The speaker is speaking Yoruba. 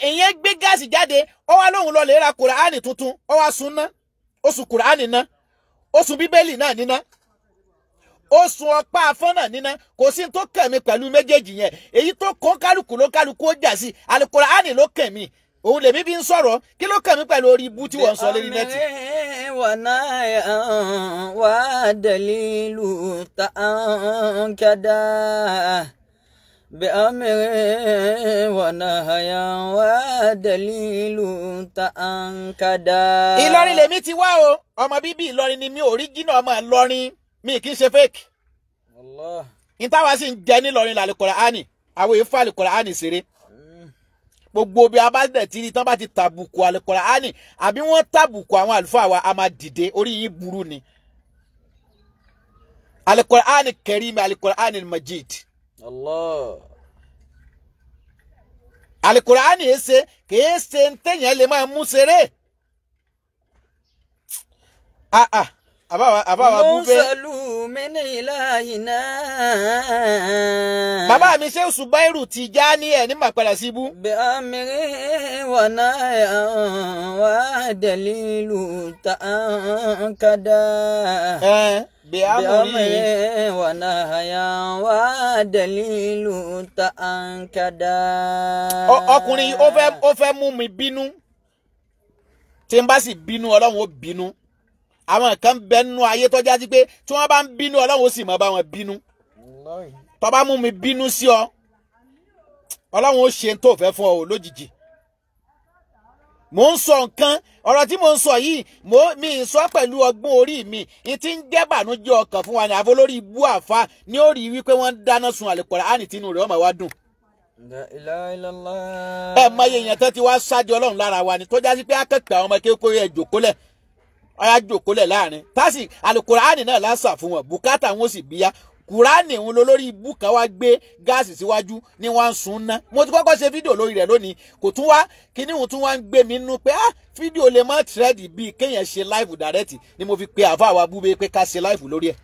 ìyẹn gbé gáàsì jáde ó wá lóhun lọ lè ra kurani tuntun ó wá sun ná ó sun kurani ná ó sun bíbélì náà níná ó sun ọ̀pá afọ́n náà níná kò sí tó kàn mí pẹ̀lú méjèèjì yẹn èyí tó kó kálukú ó jà sí alukurani ló kàn mí òun lèmi bí ń sọ̀rọ̀ kí ló kàn mí pẹ̀lú orí ibú tí wọ́n sọ lórí nẹ́ẹ̀tì. wà dalilu ta'ankada bi'amri wa nahya wà dalilu ta'ankada. Ìlọrin lèmi ti wá o ọmọ bíbí Ìlọrin ni mi original ọmọ Ìlọrin mi kì í ṣe fake. Allah. ìtawà sì ń jẹ nílọrin làlùkùránì àwọn èèfà àlùkùránì ṣeré gbogbo bí a bá dẹ̀ tí tán bá ti tàbùkù àlùkùránì àbí wọ́n tàbùkù àwọn àlùfáà wa a máa dìde orí yìí burú ni. àlùkùránì kẹrìm àlùkùránì majid. Allah. àlùkùránì èsè kìí ṣe ń tẹ̀yàn lè máa mú ṣeré. àbáwá búfẹ́. mọ́sálù min ilahina. bàbá mi ṣe Ṣùbáìrù Tìjání ẹ̀ ní màpẹ́rẹ́ síbú. bi'amri wa nahya wa dalilu ta'ankada. bi'amri wa nahya wa dalilu ta'ankada. ọkùnrin ó fẹ́ mú mi bínú tí n bá sì bínú Ọlọ́run ó bínú. àwọn kan bẹ nínú ayé tó jásí pé tí wọ́n bá ń bínú Ọlọ́run ó sì máa bá wọn bínú. tó bá mú mi bínú sí ọ Ọlọ́run ó ṣe tó fẹ́ fún ọ lójijì. mò ń sọ nǹkan ọ̀rọ̀ tí mò ń sọ yìí mi ń sọ pẹ̀lú ọgbọ́n orí mi n ti ń jẹ́ bànújẹ́ ọkàn fún wa ní àfolórí ibú àfa ní ó rí wípé wọ́n ń dáná sun àlùkùránì tínú rẹ̀ ọmọ wa dùn. La ilaha illallah. ẹ mọ iye èèyàn tó ti wá ṣáájú Ọlọ́run lára wa ni tó jásí pé akẹ́kọ̀ọ́ àwọn ọmọ kékeré ẹ̀ jòkólẹ̀ ọyá jòkólẹ̀ láàrin tásì àlùkùránì náà lásà fún wọn bùkátà wọn sì bíyá kùránì òun lólórí ibú kan wá gbé gáàsì síwájú ní wọ́n ń sun ná mo ti kọ́kọ́ ṣe fídíò lórí rẹ̀ lónìí kò tún wá kíní òun tún wá ń gbé mi nínú pé fídíò lè má tírẹ́dì bíi kéèyàn ṣe láìfù dàrẹ́tì ni mo fi pe àfa àwa búbe pé ká ṣe láìfù lórí ẹ̀.